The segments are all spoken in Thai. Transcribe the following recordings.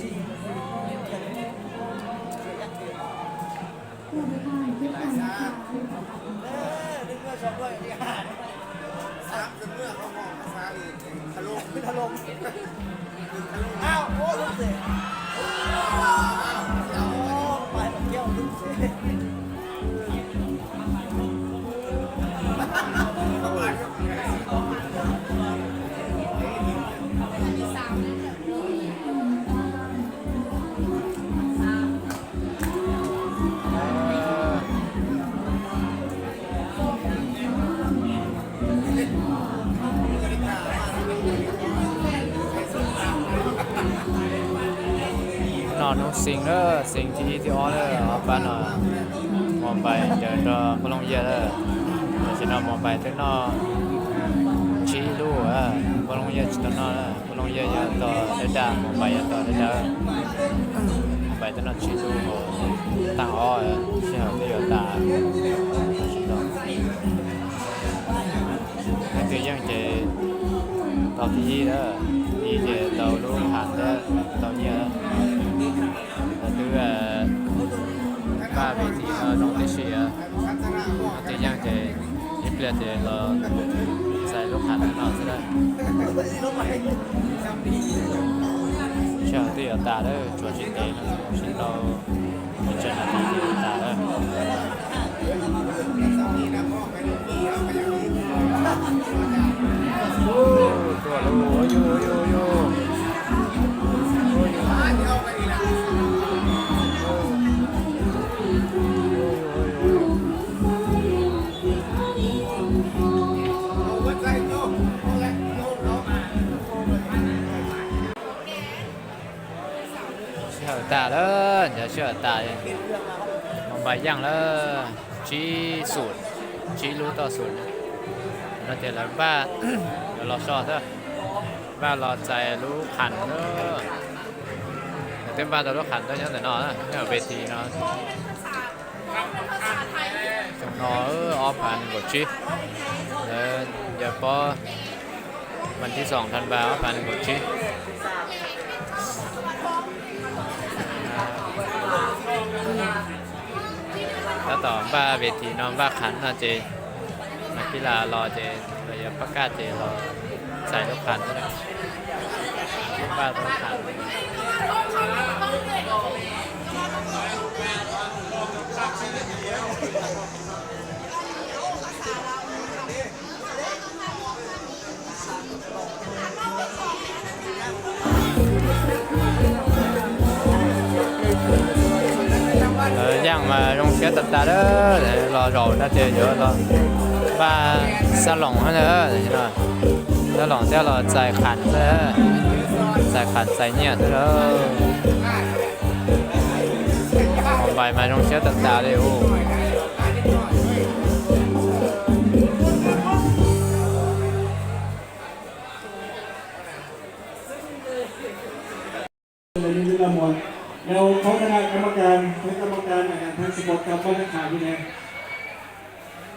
ดึงเมื่อสองด้วยที่ห้าซับเมื่อเขามองภาษาอีกทะลุทะลุอ้าวโอ้ลูกเสือไปเที่ยวลูกเสือนอนนุ่งสิงเด้อสิงที่อ้อเด้อเอาบ้านนอนมองไปเดินรอพลงเยอะเด้อเดี๋ยวจะนอนมองไปถึงนอนชี้ลู่พลงเยอะจะนอนพลงเยอะต่อเดินด่ามองไปต่อเดินด่าไปถึงนอนชี้ลู่ตั้งอ้อเชี่ยวที่อยู่ตาชี้ต่อคือยังจะต่อที่เด้อที่จะต่อลู่ผ่านเด้อต่อเยอะthứ ba vị trí trong lịch sử thì dạng thì ít là thì là sai lúc hạt nó sẽ đây chờ thì ở ta đó chỗ chính tế chính đâu chân là thì ta đó tua lu yo ตาเลยเดี๋ยวเชื่อตาเลยมองไปย่างเลยชี้สูตรชี้รู้ต่อสูตรเราเจอแล้วบ้าเดี๋ยวเราชอบเถอะบ้าเราใจรู้ขันเนอะเต็มบ้านเรารู้ขันได้ยังแต่นอนนะเนี่ยเวทีเนาะตรงนอออฟผ่านกดชี้แล้วเดี๋ยวพอวันที่2 ธันวาคมผ่านกดชี้แล้วต่อบ้าเวทีน้องบ้าขันนะเจนักกีฬารอเจเราจะประกาศเจรอใส่ลูกขันนะบ้าลูกขันย่างมาลงเชื้อตัดตาเด้อรอรอน่าจะเยอะรอบ้าสลองเด้อใช่ไหมสลองเจ้าเราใส่ขันเด้อใส่ขันใส่เนี่ยเด้อใบมาลงเชื้อตัดตาเลยโอ้แล้วเขาคณะกรรมการทางสปอร์ตกับบ้านขาที่ไหน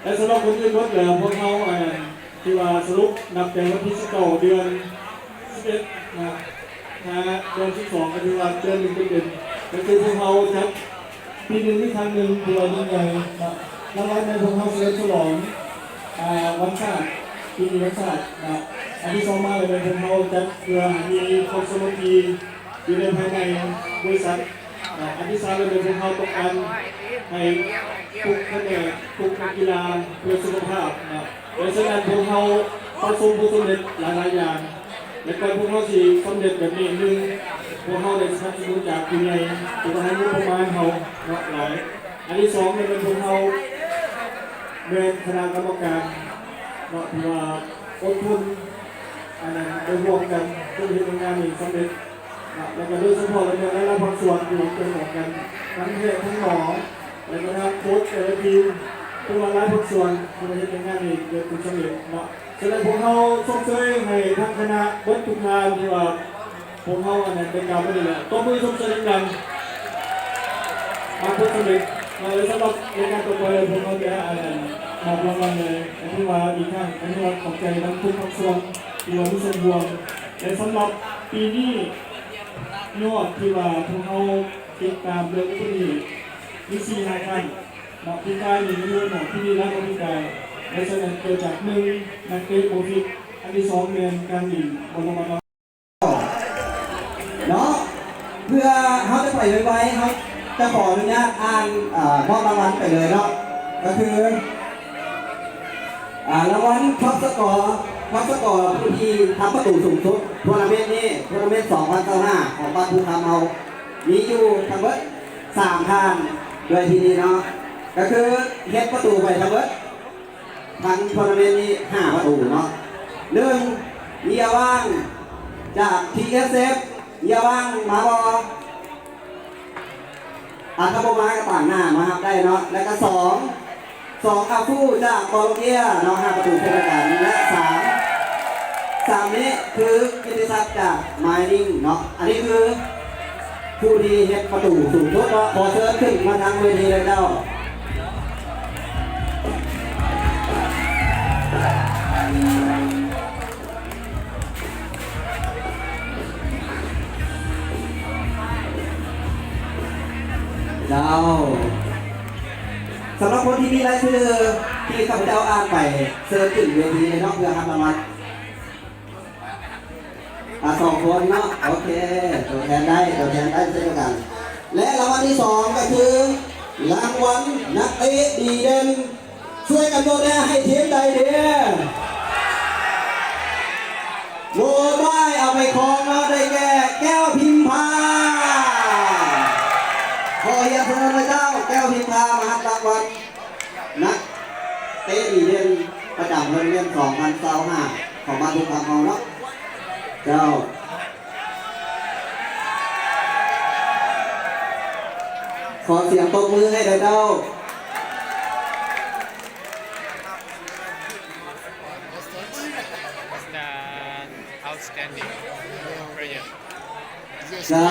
และสำหรับคนที่รถเหลือพวกเขาที่ว่าสรุปนับแต่วันที่19 เดือน 11นะเดือน 12ก็คือว่าเดือน1 เดือนก็คือพวกเขาจัดปีหนึ่งที่ครั้งหนึ่งที่ว่ายิ่งใหญ่รางวัลในพวกเขาเฉลิมฉลองวันชาติปีนี้วันชาติอันที่2มาเลยในพวกเขาจัดเพื่อมีความสมัครอยู่ในภายในบริษัทอันที่3เลยเป็นเขาต้องการให้ทุกคะแนนทุกนักกีฬาเพื่อสุขภาพโดยฉะนั้นพวกเขาประสบผลสำเร็จหลายอย่างและการพวกเขาที่สำเร็จแบบนี้หนึ่งพวกเขาได้สนับสนุนจากผู้ใหญ่ที่ให้งบประมาณเขาหลายอันที่2เนี่ยเป็นพวกเขาเป็นคณะกรรมการที่ว่าอดทนโดยรวมกันเพื่อให้งานนี้สำเร็จแล้วก็โดยเฉพาะเราได้รับบางส่วนอยู่เป็นเหมือนกันทั้งเพื่อนทั้งหมอแล้วก็ทั้งโค้ชทีมตัวรายบางส่วนที่มาเห็นงานนี้เกิดขึ้นสำเร็จเนาะฉะนั้นพวกเขาส่งเสริมให้ทั้งคณะวัตถุงานที่ว่าพวกเขาเป็นการไม่ดีแหละต้องมือส่งเสริมกันมาเพื่อสำเร็จเลยสำหรับในการต่อไปพวกเขาจะมอบรางวัลเลยอันที่ว่าอีกครั้งอันที่ว่าขอบใจทั้งทุกภาคส่วนที่ว่ามีส่วนร่วมและสำหรับปีนี้ ยอดที่ว่าพวกเขาติดตามเรื่องนี้มี4รายการหมอพิการ1million หมอที่นี่แล้วก็พิการและแสดงเกิดจาก1นักเตะโปรฟิตอันที่2เรียนการหญิงบนลงมาเนาะเพื่อเขาจะปล่อยไว้ครับจะขออนุญาตอ่านมอบรางวัลไปเลยเนาะก็คือรางวัลท็อปสกอร์ผู้ที่ทำประตูสูงสุดทัวร์นาเมนต์นี้ทัวร์นาเมนต์2025ของบ้านภูคำเอามีอยู่ทั้งหมด3ท่านโดยที่นี้เนาะก็คือเฮ็ดประตูไปทั้งหมดทั้งทัวร์นาเมนต์นี้5ประตูเนาะ1เยียว่างจาก TSF เยียว่างมาบอถ้าบ่มาก็ต่างหน้ามาครับได้เนาะแล้วก็2อาฟูจากโคลอมเบียเนาะ5ประตูเป็นกันและ3นี้คือกิติศักดิ์จากไมนิ่งเนาะอันนี้คือผู้ที่เฮ็ดประตูสูงสุดเนาะขอเชิญขึ้นมาทางเวทีเลยเจ้าสำหรับคนที่มีรายชื่อที่ข้าพเจ้าอ่านไปเชิญขึ้นเวทีเลยเนาะเพื่อรับรางวัล2 คนเนาะโอเคตัวแทนได้เช่นเดียวกันและรางวัลที่2ก็คือรางวัลนักเตะดีเด่นช่วยกันโหวตให้ทีมใดเดียโหวตได้เอาไปครองแล้วได้แก่แก้วพิมพาขอเฮียเชิญเลยเจ้าแก้วพิมพามารับรางวัลนักเตะดีเด่นประจำโรงเรียน2025ของบ้านทุกคำเอาเนาะเจ้าขอเสียงตบมือให้เจ้าoutstanding prayer เจ้า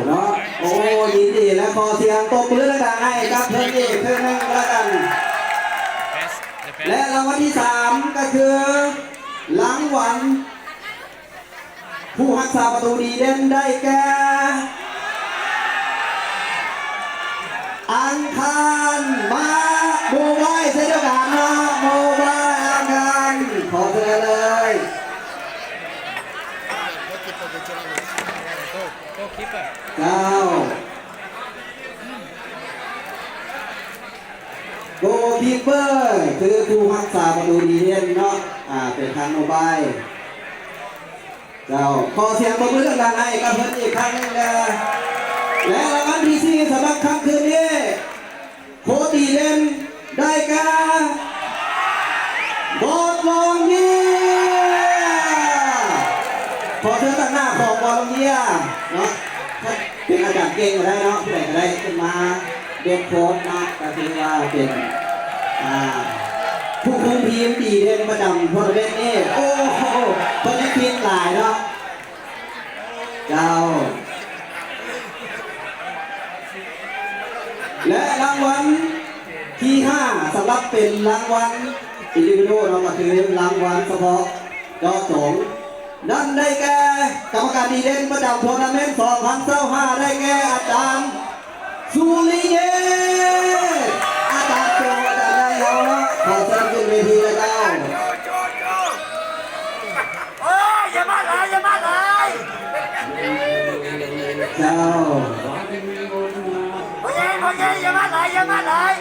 เนาะโอ้ยินดีและขอเสียงตบมือดังๆให้กับเพื่อนอีกเพื่อนหนึ่งแล้วกันและรางวัลที่3ก็คือรางวัลผู้รักษาประตูดีเด่นได้แก่อังคารมาโมบายเช่นเดียวกันนะโมบายอังคารขอเชิญเลยเจ้าโกคีเปอร์คือผู้รักษาประตูดีเด่นเนาะเป็นทางโมบายเจ้าขอเสียงปรบมือดังๆให้กับเพื่อนอีกครั้งหนึงนะและรางวัลที่4สำหรับค่ำคืนนี้โคตีเด่นได้แก่บอลลองเยียขอเชิญตั้งหน้าของบอลลองเยียเนาะถ้าเป็นอาจารย์เก่งก็ได้เนาะผู้ใดก็ได้ขึ้นมาเด็กโค้ชนะก็ถือว่าเป็นผู้คุมทีมดีเด่นประจำทัวร์นาเมนต์นี้โอ้โหคนนี้ทีมหลายเนาะเจ้าและรางวัลที่5สำหรับเป็นรางวัลอินดิวิโดเราก็คือรางวัลเฉพาะเจาะจงนั่นได้แก่กรรมการดีเด่นประจำทัวร์นาเมนต์2025ได้แก่อาจารย์สุริเยอาจารย์โจอาจารย์ได้แล้วเนาะขอเชิญขึ้นเวทีเลยเจ้าโอ้ยอย่ามาเลยอย่ามาเลยเจ้าโอ้ยอย่ามาเลยอย่ามาเลย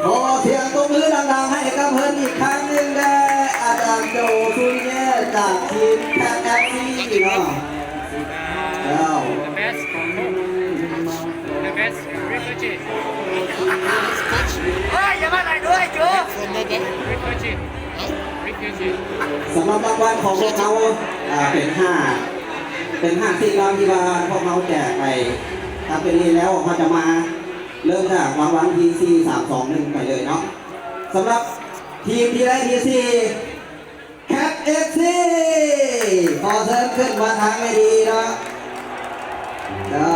ขอเสียงตบมือดังๆให้กับเพื่อนอีกครั้งหนึ่งได้อาจารย์โจสุริเยจากทีมแพทย์แอฟซีเนาะเจ้า the best refugee เฮ้ยอย่ามาเลยด้วยจู refugee สำหรับรางวัลของพวกเขาเป็น5สิ่งรางวัลที่ว่าพวกเขาแจกไปถ้าเป็นนี้แล้วเขาจะมาเริ่มจากรางวัลทีซี3 2 1ไปเลยเนาะสำหรับทีมที่ได้ทีซีแคปเอฟซีขอเชิญขึ้นมาทางไม่ดีเนาะเจ้า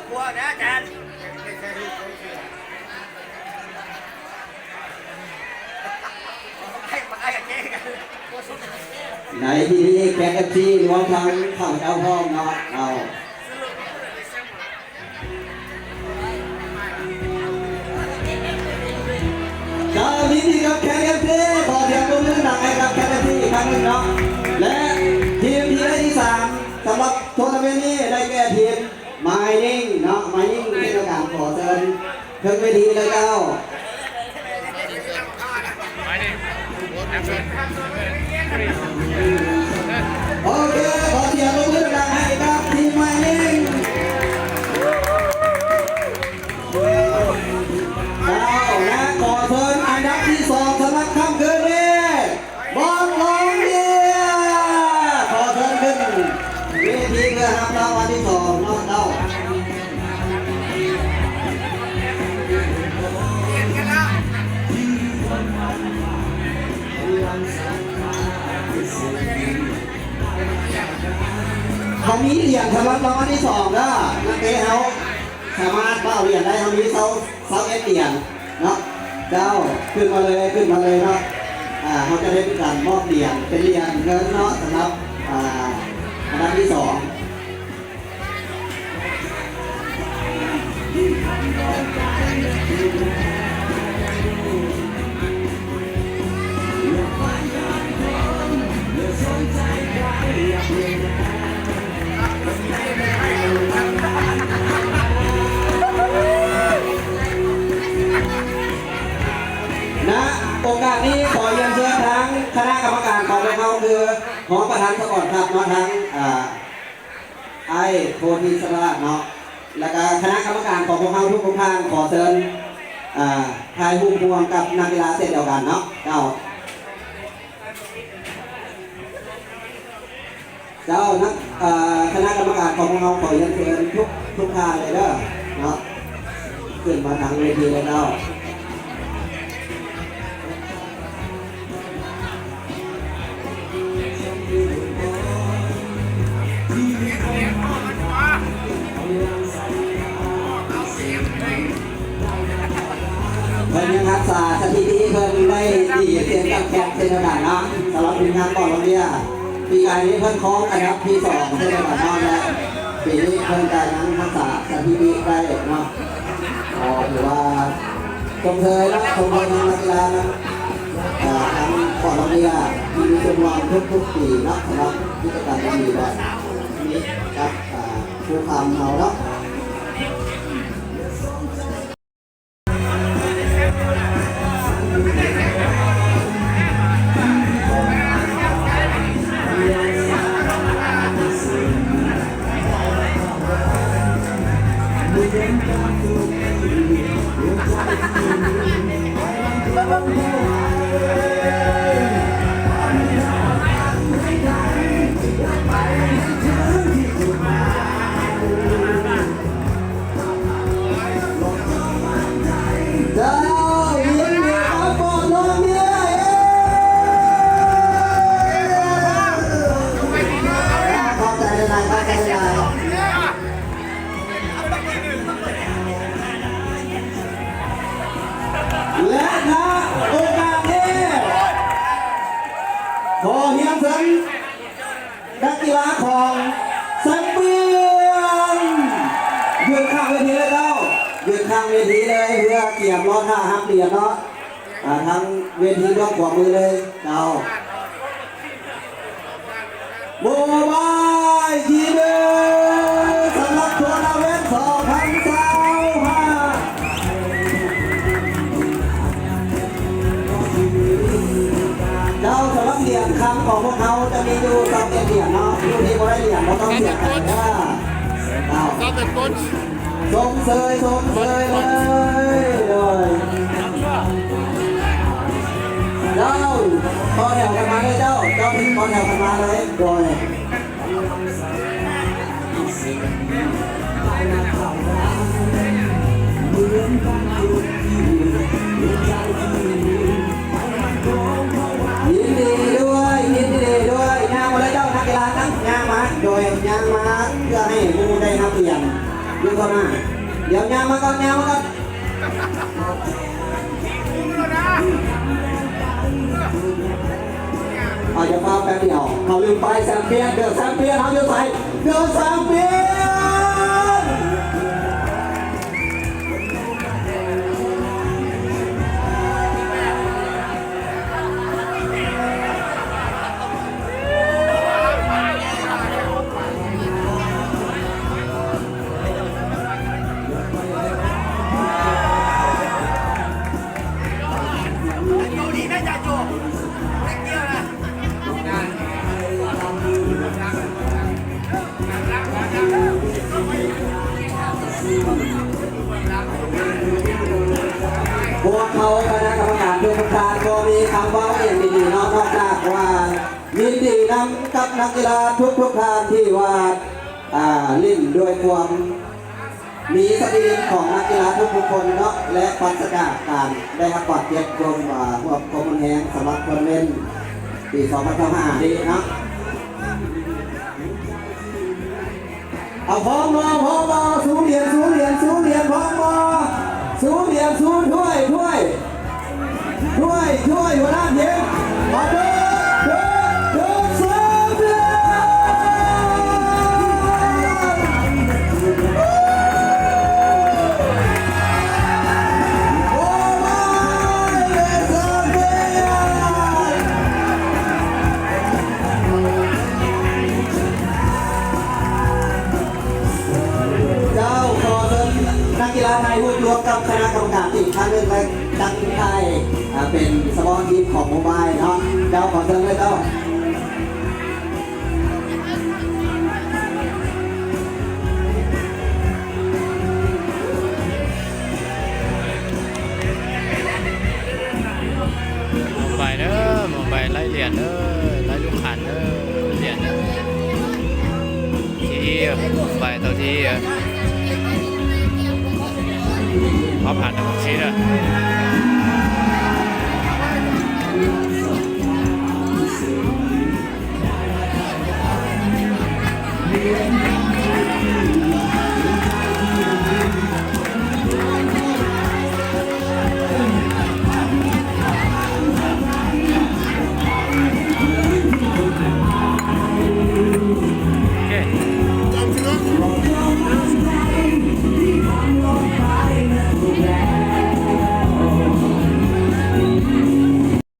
กลัวนะอาจารย์ให้มาไอ้กับเจ๊กัน ในที่นี้แกงกับชีรวมทั้งข้าวเจ้าห้องเนาะเรายินดีกับแกงกับชีขอเสียงปรบมือดังให้กับแกงกับชีอีกครั้งหนึ่งเนาะและทีมที่ได้ที่3สำหรับทัวร์นาเมนต์นี้ได้แก่ทีมไมนิ่งเนาะไมนิ่งที่เราการขอเชิญเชิญเวทีเลยเจ้าโอเคขอเสียงปรบมือดังให้กับทีมไมนิ่งและขอเชิญอันดับที่2สำหรับค่ำคืนนี้บอลลงเดียขอเชิญขึ้นเวทีเพื่อรับรางวัลที่2น้องเต้าเขามีเหรียญสำหรับรางวัลที่2นะนักเตะเขาสามารถเป้าเหรียญได้เขามีเซาเอสเหรียญเนาะเจ้าขึ้นมาเลยเนาะเขาจะได้เป็นการมอบเหรียญเป็นเหรียญเงินเนาะสำหรับอันดับที่2นะโอกาสนี้ขอเรียนเชิญทั้งคณะกรรมการของเราคือหอประธานสปอร์ตครับเนาะทั้งไอโคทีสระเนาะแล้วก็คณะกรรมการของพวกเราทุกท่านขอเชิญทายหุ้มพวงกับนักกีฬาเสร็จเดียวกันเนาะเจ้านักคณะกรรมการของพวกเราขอเรียนเชิญทุกท่านเลยเด้อเนาะขึ้นมาทางเวทีเลยเนาะเพิ่นยังรักษาสถิติเพิ่นได้ดีเสียงกับแคปเช่นเดียวกันเนาะสำหรับทีมงานก่อนเราเนี่ยปีกายนี้เพิ่นคล้องอันดับที่2เช่นเดียวกันเนาะและปีนี้เพิ่นได้ยังรักษาสถิติได้เนาะถือว่าชมเชยและชมเชยทางนักกีฬาทางก่อนเราเนี่ยมีส่วนร่วมทุกปีเนาะสำหรับกิจกรรมดีแบบนี้ครับผู้ทำเราเนาะและณโอกาสนี้ขอเฮียนเชิญนักกีฬาของสังเวียนยืนข้างเวทีเลยเจ้ายืนข้างเวทีเลยเพื่อเกียรติรอดท่าฮักเหรียญเนาะทั้งเวทียกขวามือเลยเจ้าโมบายทีเดียวสำหรับทัวร์นาเมนต์2025เจ้าสำหรับเหรียญคำของพวกเขาจะมีอยู่2เหรียญเนาะผู้ที่ไม่ได้เหรียญเราต้องเสียใจนะสมเสยเลยเจ้าต่อแถวกันมาเลยเจ้าพิมพ์ต่อแถวกันมาเลยโดยยินดีด้วยย่างมาเลยเจ้านักกีฬาทั้งย่างมาโดยย่างมาเพื่อให้ผู้ได้นับเหรียญยืนเข้ามาเดี๋ยวย่างมาก่อน เอาจะฟ้าแป๊บเดียวเขาลืมไปแซมเปียนเดือดแซมเปียนเขาจะใส่เดือดแซมเปียนพวกเขาคณะกรรมการทุกการก็มีคำว่าอย่างดีๆนอกจากว่ายินดีนำกับนักกีฬาทุกท่านที่ว่าลิ้นด้วยความมีสปิริตของนักกีฬาทุกคนเนาะและปราศจากการได้รับบาดเจ็บรวมพวกคอมมอนแฮงสำหรับทัวร์นาเมนต์ปี2025นี้นะเอาพร้อมมาสู้เหรียญพร้อมมาสู้เหรียญสู้ถ้วยหัวหน้าเย็นมาเด้อเสิร์ฟเลยนักกีฬาไทยรวบรวมกับคณะกรรมการอีกครั้งหนึ่งเลยตั้งไทยเป็นสปอร์ตทีมของโมบายเนาะเจ้าขอเชิญเลยเจ้ามองไปเด้อมองไปไล่เหรียญเด้อไล่ลูกขันเด้อเหรียญที่ไปตัวที่เขาผ่านทางชี้เด้อ